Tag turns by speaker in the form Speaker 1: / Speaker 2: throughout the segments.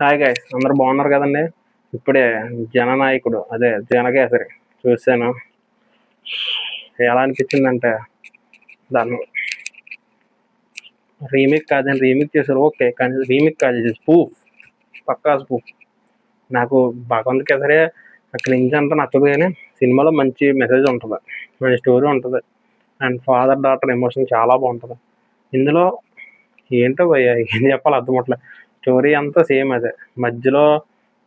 Speaker 1: Hi guys, అందరూ బాగున్నారు కదండి. ఇప్పుడే జననాయకుడు అదే జనకేసరి చూశాను. ఎలా అనిపించిందంటే దాన్ని రీమేక్ కాదని రీమేక్ చేశారు, ఓకే, కానీ రీమేక్ కాదు, ఇది స్పూఫ్, పక్కా స్పూఫ్. నాకు భగవంత్ కేసరి అక్కడ నుంచి అంతా నచ్చదు, కానీ సినిమాలో మంచి మెసేజ్ ఉంటుంది, మంచి స్టోరీ ఉంటుంది, అండ్ ఫాదర్ డాటర్ ఎమోషన్ చాలా బాగుంటుంది ఇందులో. ఏంటో భయ్య ఏం చెప్పాలి అర్థమవట్లే. స్టోరీ అంతా సేమ్ అదే. మధ్యలో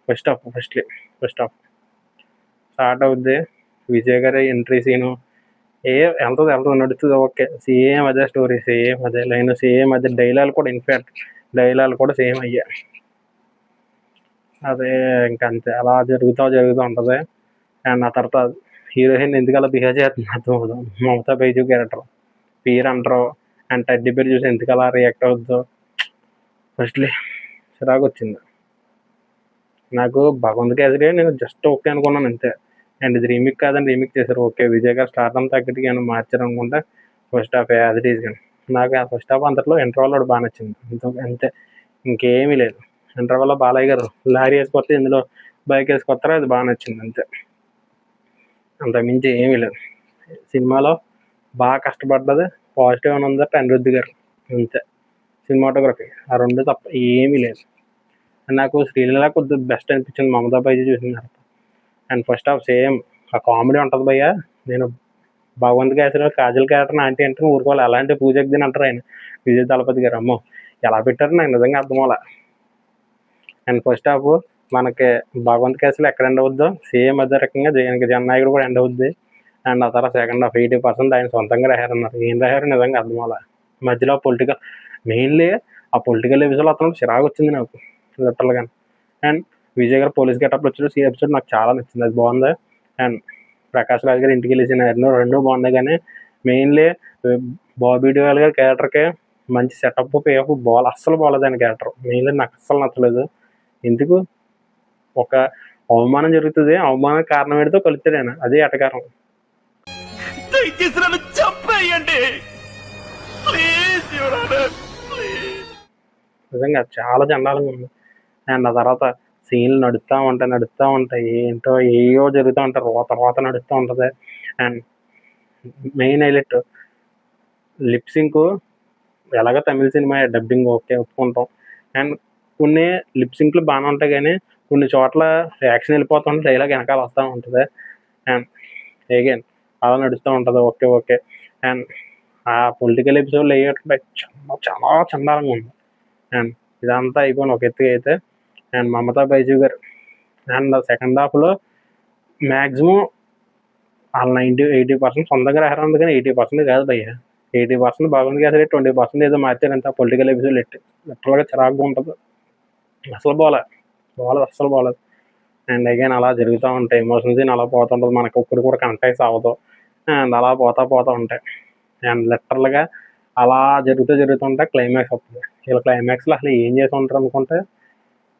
Speaker 1: ఫస్ట్ హాఫ్ స్టార్ట్ అవుద్ది, విజయ్ గారి ఎంట్రీ సీను వెళ్తుంది నడుస్తుంది, ఓకే, సేమ్ అదే స్టోరీ, సేమ్ అదే లైన్, సేమ్ అదే డైలాగ్ కూడా, ఇన్ఫాక్ట్ డైలాగ్ కూడా సేమ్ అయ్యా. అదే ఇంకంతే అలా జరుగుతూ ఉంటుంది. అండ్ ఆ తర్వాత హీరోయిన్ ఎందుకలా బిహేవ్ చేస్తుంది అర్థం అవుతుంది. మమతా బైజు క్యారెక్టర్ పేరు అంటారు, అండ్ టెడ్డీ పేరు చూసి ఎందుకలా రియాక్ట్ అవుతుందో ఫస్ట్లీ చిరాకు వచ్చింది నాకు. భగవంత్ కేసరి నేను జస్ట్ ఓకే అనుకున్నాను అంతే. అండ్ ఇది రీమేక్ కాదని రీమేక్ చేశారు, ఓకే, విజయ్ గారు స్టార్ట్ తగ్గట్టుగా ఏమైనా మార్చారు అనుకుంటే first half as it is. కానీ నాకు ఆ ఫస్ట్ హాఫ్ అంతట్లో ఇంటర్వల్ కూడా బాగా నచ్చింది, అంతే, ఇంకేమీ లేదు. ఇంటర్వల్లో బాలయ్య గారు లారీ వేసుకొస్తే ఇందులో బైక్ వేసుకొస్తారో అది బాగా నచ్చింది అంతే, అంతకుమించి ఏమీ లేదు. సినిమాలో బాగా కష్టపడ్డది పాజిటివ్ అని ఉందంటే అనిరుద్ధ్ గారు అంతే. సినిమాటోగ్రఫీ ఆ రెండు తప్ప ఏమీ లేదు. నాకు శ్రీలీల కొద్దిగా బెస్ట్ అనిపించింది మమతా బైజు చూసిన తర్వాత. అండ్ ఫస్ట్ హాఫ్ సేమ్ ఆ కామెడీ ఉంటుంది భయ్య. నేను భగవంత్ కేసరిలో కాజల్ క్యారెక్టర్ ఆంటీ అంటే ఊరుకోవాలి, అలాంటి పూజకి దీని అంటారు ఆయన, విజయ్ దళపతి గారు. అమ్మో ఎలా పెట్టారు నాకు నిజంగా అర్థమవలా. అండ్ ఫస్ట్ హాఫ్ మనకి భగవంత్ కేసరిలో ఎక్కడ ఎండ్ అవుద్దో సేమ్ అదే రకంగా జననాయకుడు కూడా ఎండ్ అవుద్ది. అండ్ ఆ తర్వాత సెకండ్ హాఫ్ 80% ఆయన సొంతంగా రాశారన్నారు. ఏం రాశారు నిజంగా అర్థమవలా. మధ్యలో పొలిటికల్, మెయిన్లీ ఆ పొలిటికల్ ఎపిసోడ్ అతను చిరాకు వచ్చింది నాకు లిటరల్గా. అండ్ విజయ్ గారు పోలీస్ గెటప్లో వచ్చాడు, ఈ ఎపిసోడ్ నాకు చాలా నచ్చింది, అది బాగుంది. అండ్ ప్రకాష్ రాజ్ గారు ఇంటికి వెళ్ళేసిన రెండు బాగున్నాయి, కానీ మెయిన్లీ బాబీ డియోల్ గారి క్యారెక్టర్కి మంచి సెటప్ పేఫ్ అస్సలు బాగలేదు ఆయన క్యారెక్టర్. మెయిన్లీ నాకు అస్సలు నచ్చలేదు. ఎందుకు ఒక అవమానం జరుగుతుంది, అవమానానికి కారణం ఏంటో కలుపుతాడు ఆయన, అదే ఎటకారం. నిజంగా చాలా చండాలంగా ఉంది. అండ్ ఆ తర్వాత సీన్లు నడుస్తూ ఉంటాయి, ఏంటో ఏయో జరుగుతూ ఉంటాయి, రోత నడుస్తూ ఉంటుంది. అండ్ మెయిన్ హైలైట్ లిప్సింక్, ఎలాగ తమిళ సినిమా డబ్బింగ్ ఓకే ఒప్పుకుంటాం. అండ్ కొన్ని లిప్సింక్లు బాగానే ఉంటాయి, కానీ కొన్ని చోట్ల యాక్షన్ వెళ్ళిపోతుంటే డైలాగ్ వెనకాల వస్తూ ఉంటుంది. అండ్ అగైన్ అలా నడుస్తూ ఉంటుంది, ఓకే. అండ్ ఆ పొలిటికల్ ఎపిసోడ్లో అయ్యేటప్పుడు చాలా చండాలంగా ఉంది. అండ్ ఇదంతా అయిపోయిన ఒక ఎత్తుగా అయితే, అండ్ మమతా బైజు గారు అండ్ సెకండ్ హాఫ్లో మ్యాక్సిమం వాళ్ళు 80% సొంతంగా రాశారు, కానీ 80% కాదు భయ్య. 80% భగవంత్ కేసరి, 20% ఏదో మార్చారు అంత పొలిటికల్ ఎపిసోడ్ లిటరల్గా చిరాకుగా ఉంటుంది. అసలు అస్సలు బాగాలేదు. అండ్ అగైన్ అలా జరుగుతూ ఉంటాయి, ఎమోషన్స్ అలా పోతుంటుంది, మనకు ఇప్పుడు కూడా కనెక్ట్ అవ్వదు. అండ్ అలా పోతూ ఉంటాయి. అండ్ లిటరల్గా అలా జరుగుతుంటే క్లైమాక్స్ వస్తుంది. ఇలా క్లైమాక్స్లో అసలు ఏం చేసి ఉంటారు అనుకుంటే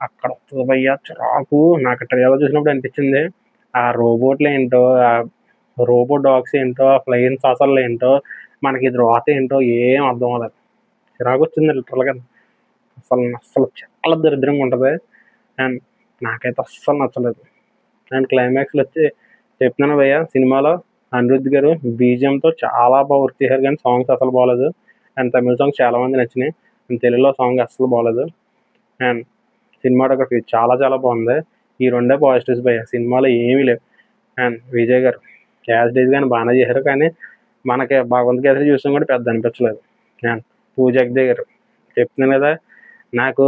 Speaker 1: అక్కడ వస్తుంది భయ్య చిరాకు. నాకు ట్రైలర్ చూసినప్పుడు అనిపించింది, ఆ రోబోట్లు ఏంటో, ఆ రోబో డాగ్స్ ఏంటో, ఫ్లయింగ్ సాసర్లు ఏంటో, మనకి ఇది రోత ఏంటో ఏం అర్థం అవ్వలేదు. చిరాకు వచ్చింది లిటరల్గా. అసలు చాలా దరిద్రంగా ఉంటుంది. అండ్ నాకైతే అస్సలు నచ్చలేదు. అండ్ క్లైమాక్స్లో వచ్చి చెప్తున్నాను భయ్య, సినిమాలో అనిరుద్ధ్ గారు బీజిఎంతో చాలా బాగా వర్క్ చేశారు, కానీ సాంగ్స్ అసలు బాగోలేదు. అండ్ తమిళ సాంగ్స్ చాలామంది నచ్చినాయి, అండ్ తెలుగులో సాంగ్ అస్సలు బాగోలేదు. అండ్ సినిమాటోగ్రఫీ చాలా బాగుంది. ఈ రెండే పాజిటివ్స్ భయ్య, సినిమాలో ఏమీ లేవు. అండ్ విజయ్ గారు యాజ్ డేస్ కానీ బాగానే చేశారు, కానీ మనకి భగవంత్ కేసరి చూసాం కూడా పెద్ద అనిపించలేదు. అండ్ పూజకి దగ్గర చెప్తున్నాను కదా, నాకు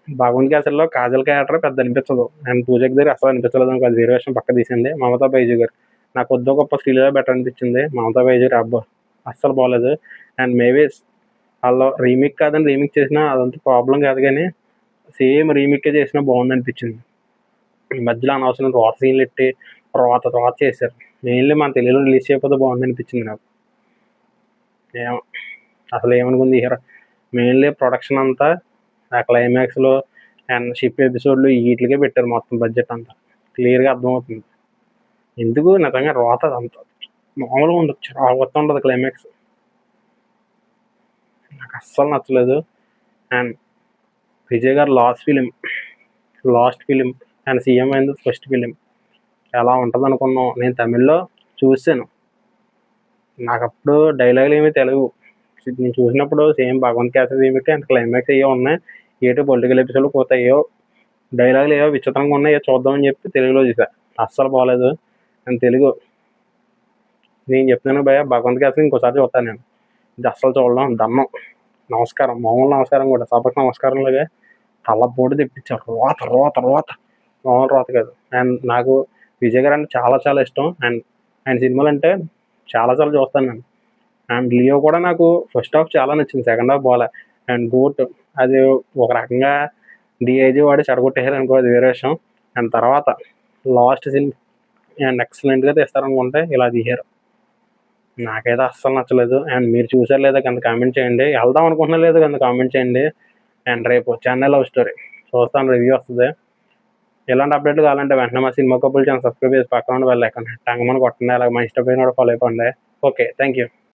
Speaker 1: భగవంత్ కేసరిలో కాజల్ క్యారెక్టర్ పెద్ద అనిపించదు, అండ్ పూజకి దగ్గర అసలు అనిపించలేదు. నాకు అది వేరే విషయం, పక్క తీసింది. మమతా బైజు గారు నాకు కొద్ది గొప్ప శ్రీలీల బెటర్ అనిపించింది. మమతా బైజు గారు అబ్బా అస్సలు బాగలేదు. అండ్ మేబీ వాళ్ళు రీమేక్ కాదని రీమేక్ చేసినా అదంతా ప్రాబ్లం కాదు, కానీ సేమ్ రీమేకే చేసినా బాగుంది అనిపించింది. మధ్యలో అనవసరం రోత సీన్లు ఎట్టి రోత చేశారు. మెయిన్లీ మన తెలుగులో రిలీజ్ చేయకపోతే బాగుంది అనిపించింది నాకు. ఏమో అసలు ఏమనుకుంది హీరో, మెయిన్లీ ప్రొడక్షన్ అంతా ఆ క్లైమాక్స్లో అండ్ షిప్ ఎపిసోడ్లు వీటికే పెట్టారు మొత్తం బడ్జెట్ అంతా. క్లియర్గా అర్థమవుతుంది ఎందుకు. నిజంగా రోత అంతా మామూలుగా ఉండొచ్చు, రావత్తు ఉంటుంది క్లైమాక్స్. నాకు అస్సలు నచ్చలేదు. అండ్ విజయ్ గారు last film last film and CM అయింది ఫస్ట్ ఫిలిం. ఎలా ఉంటుంది అనుకున్నాం. నేను తమిళ్లో చూసాను. నాకు అప్పుడు డైలాగులు ఏమీ తెలుగు. నేను చూసినప్పుడు same Bhagavanth Kesari remake and climax ఏవో ఉన్నాయి. ఏటో పొలిటికల్ ఎపిసోడ్లు పోతాయో డైలాగులు ఏవో విచిత్రంగా ఉన్నాయో చూద్దామని చెప్పి తెలుగులో చూసా. అస్సలు బాగాలేదు. అండ్ తెలుగు నేను చెప్తున్నాను భయ్య, భగవంత్ కేసరి ఇంకోసారి చూస్తాను నేను. ఇది అస్సలు చూడడం దన్నం. నమస్కారం, మామూలు నమస్కారం కూడా సభకు నమస్కారంలాగే తలపోటు తెప్పించారు. రోత రోత రోత మామూలు రోత కాదు. అండ్ నాకు విజయ్ గారు అంటే చాలా చాలా ఇష్టం. అండ్ ఆయన సినిమాలు అంటే చాలాసార్లు చూస్తాను నేను. అండ్ లియో కూడా నాకు ఫస్ట్ హాఫ్ చాలా నచ్చింది, సెకండ్ హాఫ్ బాగాలే. అండ్ గోట్ అది ఒక రకంగా డిఐజీ వాడి చెడగొట్టేశారు అనుకో, అది వేరే విషయం. అండ్ తర్వాత లాస్ట్ సినిమా అండ్ ఎక్సలెంట్గా తీస్తారనుకుంటే ఇలా తీశారు. నాకైతే అస్సలు నచ్చలేదు. అండ్ మీరు చూసారు లేదా కింద కామెంట్ చేయండి. వెళ్దాం అనుకుంటున్నా లేదు కింద కామెంట్ చేయండి. అండ్ రేపు చెన్నై లవ్ స్టోరీ చూస్తాను, రివ్యూ వస్తుంది. ఇలాంటి అప్డేట్లు కావాలంటే వెంటనే మా సినిమా కబుల్ ఛానల్ సబ్స్క్రైబ్ చేసి పక్కన వెళ్ళలేకండి టంగమని కొట్టండి. అలాగే మా ఇష్టమైన కూడా ఫాలో అయిపోండి. Okay, thank you.